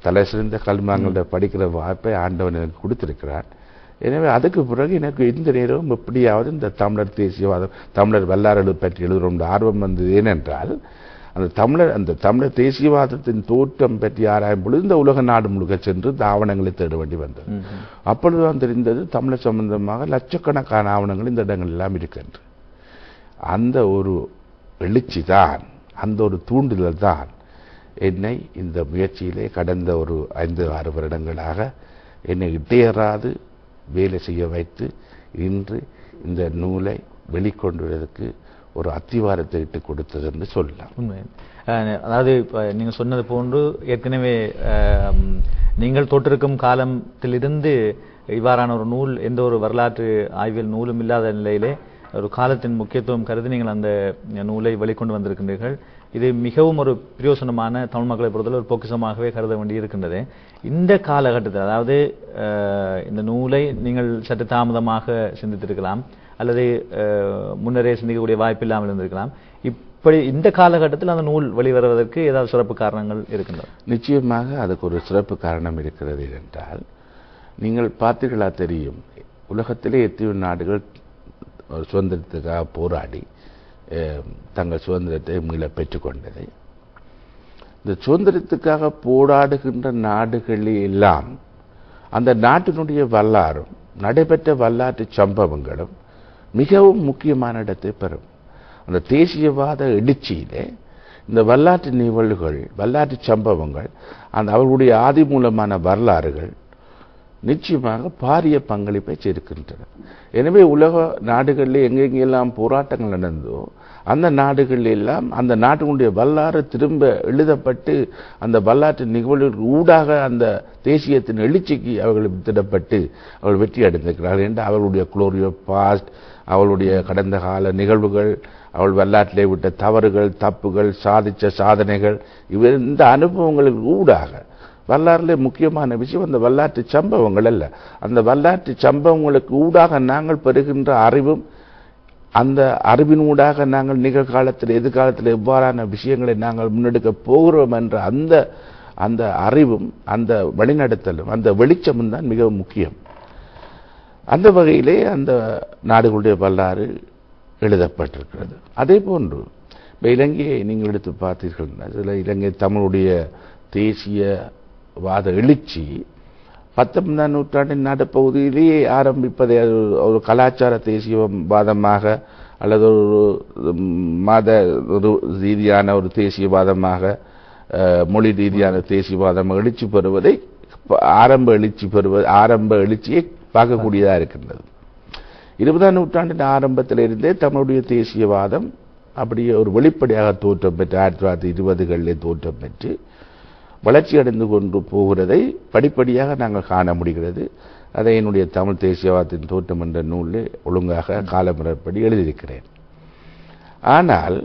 தலை சிறந்த கல்விமான்கள படிக்கிற வாய்ப்பை ஆண்டவன் எனக்கு கொடுத்திருக்கிறான். எனவே அதுக்கு பிறகு எனக்கு இந்த நேரம் எப்படியாவது இந்த தமிழர் தேசியவாதம், தமிழர் வரலாறுகளை பற்றி எழுதுகிற ஆர்வம் வந்தது. ஏனென்றால் அந்த தமிழர் தேசியவாதத்தின் தோற்றம் பற்றி ஆராயும் பொழுது இந்த உலக நாடு முழுக்க சென்று இந்த ஆவணங்களை தேட வேண்டி வந்தது. அப்பொழுதுதான் தெரிந்தது தமிழர் சம்பந்தமாக லட்சக்கணக்கான ஆவணங்கள் இந்த இடங்கள் எல்லாம் இருக்கின்ற. அந்த ஒரு எழுச்சி தான், அந்த ஒரு தூண்டுதல் தான் என்னை இந்த முயற்சியிலே கடந்த ஒரு 5-6 வருடங்களாக என்னை இடையறாது வேலை செய்ய வைத்து இன்று இந்த நூலை வெளிக்கொண்டுவதற்கு ஒரு அத்திவாரத்தை இட்டு கொடுத்தது என்று சொல்லலாம். உண்மை. அதாவது நீங்கள் சொன்னது போன்று ஏற்கனவே நீங்கள் தொட்டிருக்கும் காலத்திலிருந்து இவ்வாறான ஒரு நூல், எந்த ஒரு வரலாற்று ஆய்வியல் நூலும் இல்லாத நிலையிலே ஒரு காலத்தின் முக்கியத்துவம் கருதி நீங்கள் அந்த நூலை வெளிக்கொண்டு வந்திருக்கின்றீர்கள். இது மிகவும் ஒரு பிரயோசனமான தமிழ் மக்களை பொறுத்தவரை ஒரு பொக்கிஷமாகவே கருத வேண்டி இருக்கின்றது. இந்த காலகட்டத்தில், அதாவது இந்த நூலை நீங்கள் சற்று தாமதமாக சிந்தித்திருக்கலாம் அல்லது முன்னரே சிந்திக்கக்கூடிய வாய்ப்பு இல்லாமல் இருந்திருக்கலாம். இப்படி இந்த காலகட்டத்தில் அந்த நூல் வெளிவருவதற்கு ஏதாவது சிறப்பு காரணங்கள் இருக்கின்றன? நிச்சயமாக அதுக்கு ஒரு சிறப்பு காரணம் இருக்கிறது என்றால், நீங்கள் பார்த்தீர்களா தெரியும், உலகத்திலே எத்தனையோ நாடுகள் சுதந்திரத்துக்காக போராடி தங்கள் சுதந்திரத்தை மீள பெற்றுக்கொண்டதை. இந்த சுதந்திரத்துக்காக போராடுகின்ற நாடுகளில் எல்லாம் அந்த நாட்டினுடைய வரலாறும் நடைபெற்ற வரலாற்று சம்பவங்களும் மிகவும் முக்கியமான இடத்தை பெறும். அந்த தேசியவாத எழுச்சியிலே இந்த வரலாற்று நிகழ்வுகள், வரலாற்று சம்பவங்கள், அந்த அவர்களுடைய ஆதி மூலமான வரலாறுகள் நிச்சயமாக பாரிய பங்களிப்பை சேர்க்கின்றன. எனவே உலக நாடுகளில் எங்கெங்கெல்லாம் போராட்டங்கள் நடந்தோ அந்த நாடுகள் எல்லாம் அந்த நாட்டினுடைய வரலாறு திரும்ப எழுதப்பட்டு அந்த வரலாற்று நிகழ்வுகள் ஊடாக அந்த தேசியத்தின் எழுச்சிக்கு அவர்கள் வித்திடப்பட்டு அவர்கள் வெற்றி அடைந்திருக்கிறார்கள் என்று அவர்களுடைய குளோரியோ பாஸ்ட், அவளுடைய கடந்த கால நிகழ்வுகள், அவள் வரலாற்றிலே விட்ட தவறுகள், தப்புகள், சாதித்த சாதனைகள், இந்த அனுபவங்களுக்கு ஊடாக வரலாறுல முக்கியமான விஷயம் அந்த வரலாற்று சம்பவங்கள் அல்ல, அந்த வரலாற்று சம்பவங்களுக்கு ஊடாக நாங்கள் பெறுகின்ற அறிவும், அந்த அறிவினூடாக நாங்கள் நிகழ்காலத்தில் எதிர்காலத்தில் எவ்வாறான விஷயங்களை நாங்கள் முன்னெடுக்க போகிறோம் என்ற அந்த அறிவும் அந்த வழிநடத்தலும் அந்த வெளிச்சமும் தான் மிகவும் முக்கியம். அந்த வகையிலே அந்த நாடுகளுடைய வரலாறு எழுதப்பட்டிருக்கிறது. அதே போன்று இலங்கையை நீங்கள் எடுத்து பார்த்தீர்கள், இலங்கை தமிழுடைய தேசியவாத எழுச்சி 19ஆம் நூற்றாண்டின் நடுப்பகுதியிலேயே ஆரம்பிப்பதை ஒரு கலாச்சார தேசியவாதமாக அல்லது ஒரு மத ரீதியான ஒரு தேசியவாதமாக, மொழி ரீதியான தேசியவாதம் எழுச்சி பெறுவதை ஆரம்ப எழுச்சியை பார்க்கக்கூடியதாக இருக்கின்றது. 20ஆம் நூற்றாண்டின் ஆரம்பத்திலிருந்தே தமிழுடைய தேசியவாதம் அப்படியே ஒரு வெளிப்படையாக தோற்றம் பெற்று 1920களிலே தோற்றம் பெற்று வளர்ச்சி அடைந்து கொண்டு போகிறதை படிப்படியாக நாங்கள் காண முடிகிறது. அதை என்னுடைய தமிழ் தேசியவாதத்தின் தோற்றம் என்ற நூலில் ஒழுங்காக காலமுறைப்படி எழுதியிருக்கிறேன். ஆனால்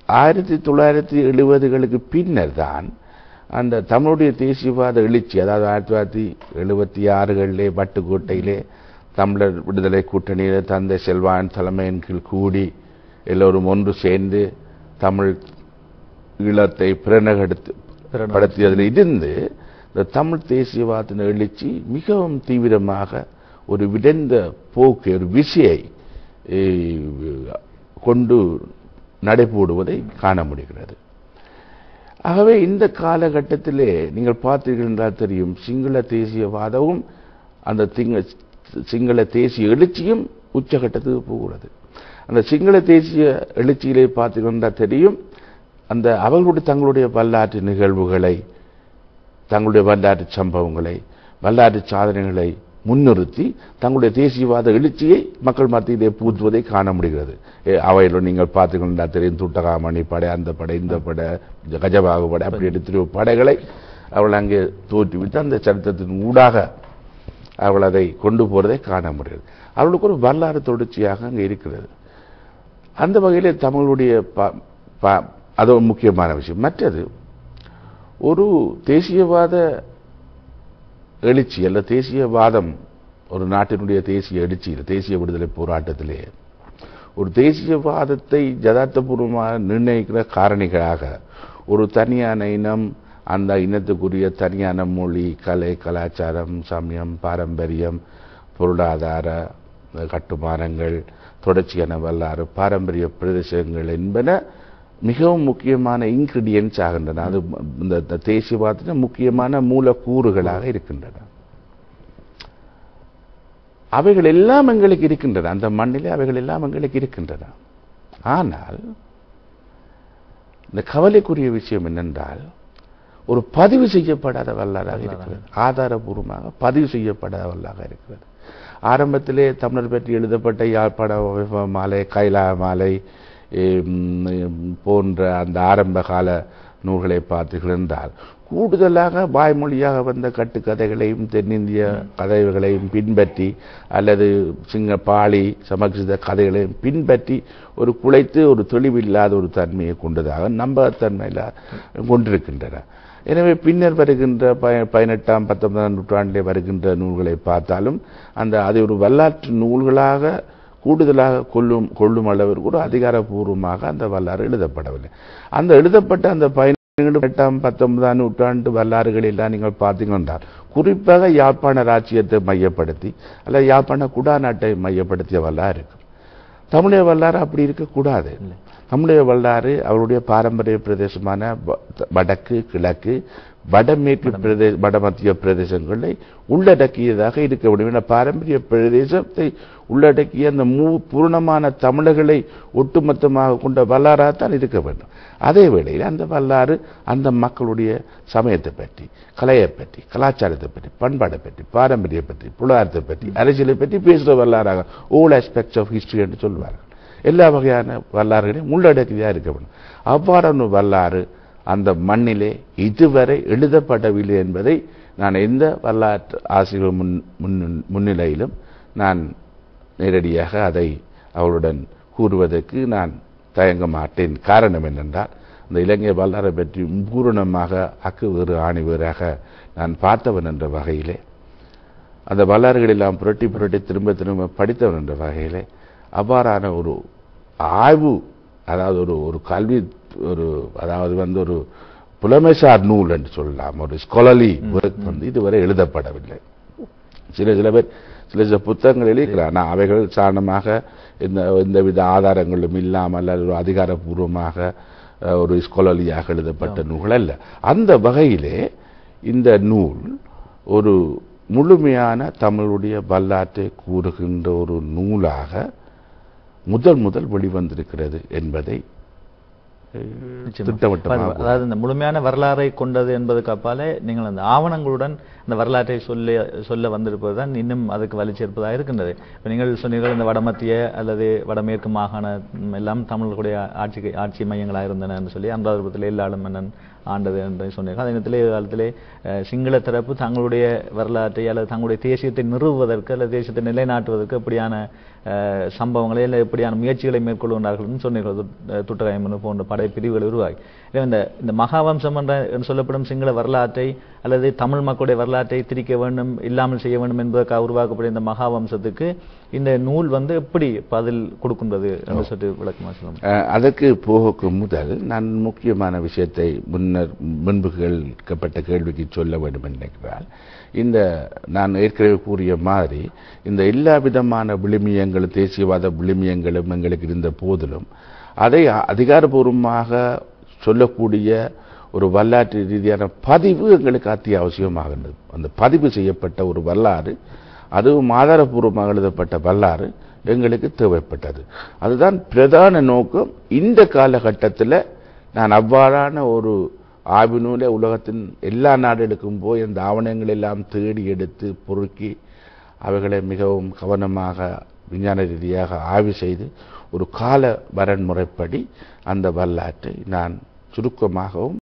1970களுக்கு பின்னர் தான் அந்த தமிழுடைய தேசியவாத எழுச்சி, அதாவது 1976களிலே வட்டுக்கோட்டையிலே தமிழர் விடுதலை கூட்டணியிலே தந்தை செல்வான் தலைமையின் கீழ் கூடி எல்லோரும் ஒன்று சேர்ந்து தமிழ் ஈழத்தை படுத்தியதில் இருந்து இந்த தமிழ் தேசியவாதத்தின் எழுச்சி மிகவும் தீவிரமாக ஒரு விரைந்த போக்கு, ஒரு விசையை கொண்டு நடைபோடுவதை காண முடிகிறது. ஆகவே இந்த காலகட்டத்திலே நீங்கள் பார்த்தீர்கள் என்றால் தெரியும், சிங்கள தேசியவாதமும் அந்த சிங்கள தேசிய எழுச்சியும் உச்சகட்டத்துக்கு போகிறது. அந்த சிங்கள தேசிய எழுச்சியிலே பார்த்தீர்கள் என்றால் தெரியும், அந்த அவர்களுடைய தங்களுடைய வரலாற்று நிகழ்வுகளை, தங்களுடைய வரலாற்று சம்பவங்களை, வரலாற்று சாதனைகளை முன்னிறுத்தி தங்களுடைய தேசியவாத எழுச்சியை மக்கள் மத்தியிலே பூத்துவதை காண முடிகிறது. அவையில் நீங்கள் பார்த்தீங்கன்னா தெரியும், துட்டகாமணி படை, அந்த படை, இந்த படை, கஜபாகு படை, அப்படி எடுத்து படைகளை அவள் அங்கே தோற்றுவித்து அந்த சரித்திரத்தின் ஊடாக அவள் அதை கொண்டு போறதை காண முடிகிறது. அவர்களுக்கு ஒரு வரலாறு தொடர்ச்சியாக அங்கே இருக்கிறது. அந்த வகையிலே தமிழுடைய அது ஒரு முக்கியமான விஷயம். மற்றது, ஒரு தேசியவாத எழுச்சி அல்ல தேசியவாதம் ஒரு நாட்டினுடைய தேசிய எழுச்சியில், தேசிய விடுதலை போராட்டத்திலே ஒரு தேசியவாதத்தை யதார்த்தபூர்வமாக நிர்ணயிக்கிற காரணிகளாக ஒரு தனியான இனம் அந்த இனத்துக்குரிய தனியான மொழி, கலை, கலாச்சாரம், சமயம், பாரம்பரியம், பொருளாதார கட்டுமானங்கள், தொடர்ச்சியான வரலாறு, பாரம்பரிய பிரதேசங்கள் என்பன மிகவும் முக்கியமான இன்கிரீடியன்ஸ் ஆகின்றன. அது இந்த தேசியவாதத்தின் முக்கியமான மூலக்கூறுகளாக இருக்கின்றன. அவைகள் எல்லாம் எங்களுக்கு இருக்கின்றன, அந்த மண்ணிலே அவைகள் எல்லாம் எங்களுக்கு இருக்கின்றன. ஆனால் இந்த கவலைக்குரிய விஷயம் என்னென்றால், ஒரு பதிவு செய்யப்படாத வரலாறாக இருக்கிறது, ஆதாரபூர்வமாக பதிவு செய்யப்படாத வரலாறாக இருக்கிறது. ஆரம்பத்திலே தமிழர் பற்றி எழுதப்பட்ட யாழ்ப்பாண மாலை, கைலா மாலை போன்ற அந்த ஆரம்ப கால நூல்களை பார்த்தீர்கள் என்றால், கூடுதலாக வாய்மொழியாக வந்த கட்டுக்கதைகளையும் தென்னிந்திய கதைகளையும் பின்பற்றி, அல்லது சிங்க பாலி சமஸ்கிருத கதைகளையும் பின்பற்றி ஒரு குலைத்து ஒரு தெளிவில்லாத ஒரு தன்மையை கொண்டதாக நம்பகத்தன்மையில் கொண்டிருக்கின்றன. எனவே பின்னர் வருகின்ற 18ஆம் 19ஆம் நூற்றாண்டிலே வருகின்ற நூல்களை பார்த்தாலும் அதை ஒரு வரலாற்று நூல்களாக கூடுதலாக கொள்ளும் அளவிற்கு ஒரு அதிகாரப்பூர்வமாக அந்த வரலாறு எழுதப்படவில்லை. அந்த எழுதப்பட்ட அந்த 18ஆம் 19ஆம் நூற்றாண்டு வரலாறுகளெல்லாம் நீங்கள் பார்த்தீங்கன்றால், குறிப்பாக யாழ்ப்பாண ராச்சியத்தை மையப்படுத்தி அல்லது யாழ்ப்பாண குடாநாட்டை மையப்படுத்திய வரலாறு இருக்கு. தமிழக வரலாறு அப்படி இருக்கக்கூடாது. தமிழக வரலாறு அவருடைய பாரம்பரிய பிரதேசமான வடக்கு, கிழக்கு, வடமேற்கு வடமத்திய பிரதேசங்களை உள்ளடக்கியதாக இருக்க முடியும். பாரம்பரிய பிரதேசத்தை உள்ளடக்கிய அந்த பூர்ணமான தமிழர்களை ஒட்டுமொத்தமாக கொண்ட வரலாறாகத்தான் இருக்க வேண்டும். அதே வேளையில் அந்த வரலாறு அந்த மக்களுடைய சமயத்தை பற்றி, கலையை பற்றி, கலாச்சாரத்தை பற்றி, பண்பாடை பற்றி, பாரம்பரிய பற்றி, பொருளாதாரத்தை பற்றி, அரசியலை பற்றி பேசுகிற வரலாறாக all aspects of history என்று சொல்வார்கள். எல்லா வகையான வரலாறுகளையும் உள்ளடக்கியதாக இருக்க வேண்டும். அவ்வாறான வரலாறு அந்த மண்ணிலே இதுவரை எழுதப்படவில்லை என்பதை நான் எந்த வரலாற்று ஆசிரியர் முன்னிலையிலும் நான் நேரடியாக அதை அவருடன் கூறுவதற்கு நான் தயங்க மாட்டேன். காரணம் என்னென்றால், அந்த இலங்கை வரலாறை பற்றி பூரணமாக அக்கு வேறு ஆணி வேறாக நான் பார்த்தவன் என்ற வகையிலே, அந்த வரலாறுகள் எல்லாம் புரட்டி புரட்டி திரும்ப திரும்ப படித்தவன் என்ற வகையிலே, அவ்வாறான ஒரு ஆய்வு, அதாவது ஒரு கல்வி, அதாவது ஒரு புலமைசார் நூல் என்று சொல்லலாம், ஒரு ஸ்காலர்லி ஒர்க் இதுவரை எழுதப்படவில்லை. சில பேர் சில புத்தகங்கள் எழுதிக்கிறார். ஆனால் அவைகள் சாரணமாக எந்தவித ஆதாரங்களும் இல்லாமல் ஒரு அதிகாரப்பூர்வமாக ஒரு ஸ்காலர்லியாக எழுதப்பட்ட நூல்கள் அல்ல. அந்த வகையிலே இந்த நூல் ஒரு முழுமையான தமிழுடைய வரலாற்றை கூறுகின்ற ஒரு நூலாக முதல் வெளிவந்திருக்கிறது என்பதை அதாவது இந்த முழுமையான வரலாறை கொண்டது என்பதுக்கு அப்பாலே நீங்கள் அந்த ஆவணங்களுடன் அந்த வரலாற்றை சொல்ல வந்திருப்பதுதான் இன்னும் அதுக்கு வலி சேர்ப்பதாக இருக்கின்றது. இப்போ நீங்கள் சொன்னீர்கள், இந்த வடமத்திய அல்லது வடமேற்கு மாகாணம் எல்லாம் தமிழர்களுடைய ஆட்சி மையங்களாக இருந்தன என்று சொல்லி, அனுராதபுரத்தில் எல்லாளும் மன்னன் ஆண்டது என்று சொன்னீர்கள். அதே நேரத்திலே காலத்திலே சிங்கள தரப்பு தங்களுடைய வரலாற்றை அல்லது தங்களுடைய தேசியத்தை நிறுவுவதற்கு அல்லது தேசியத்தை நிலைநாட்டுவதற்கு எப்படியான சம்பவங்களை அல்லது எப்படியான முயற்சிகளை மேற்கொள்கின்றார்கள் சொன்னீர்கள். துட்டகாயம் போன்ற படைப்பிரிவுகள் உருவாகி இந்த மகாவம்சம் என்று சொல்லப்படும் சிங்கள வரலாற்றை அல்லது தமிழ் மக்களுடைய வரலாற்றை திரிக்க வேண்டும், இல்லாமல் செய்ய வேண்டும் என்பதற்காக உருவாக்கப்பட்ட இந்த மகாவம்சத்துக்கு இந்த நூல் எப்படி பதில் கொடுக்கின்றது என்று சொல்லி விளக்கமாக சொல்லுங்கள். அதற்கு போக முதல் நான் முக்கியமான விஷயத்தை முன்பு கேட்கப்பட்ட கேள்விக்கு சொல்ல வேண்டும் என்று நினைக்கிறார். நான் ஏற்கனவே கூறிய மாதிரி இந்த எல்லா விதமான விழுமியங்களும், தேசியவாத விழுமியங்களும் எங்களுக்கு இருந்த போதிலும் அதை அதிகாரபூர்வமாக சொல்லக்கூடிய ஒரு வரலாற்று ரீதியான பதிவு எங்களுக்கு அத்தியாவசியமாகின்றது. அந்த பதிவு செய்யப்பட்ட ஒரு வரலாறு, அதுவும் ஆதாரபூர்வமாக எழுதப்பட்ட வரலாறு எங்களுக்கு தேவைப்பட்டது. அதுதான் பிரதான நோக்கம். இந்த காலகட்டத்தில் நான் அவ்வாறான ஒரு ஆய்வு நூலை உலகத்தின் எல்லா நாடுகளுக்கும் போய் அந்த ஆவணங்கள் எல்லாம் தேடி எடுத்து பொறுக்கி அவைகளை மிகவும் கவனமாக விஞ்ஞான ரீதியாக ஆய்வு செய்து ஒரு கால வரன்முறைப்படி அந்த வரலாற்றை நான் சுருக்கமாகவும்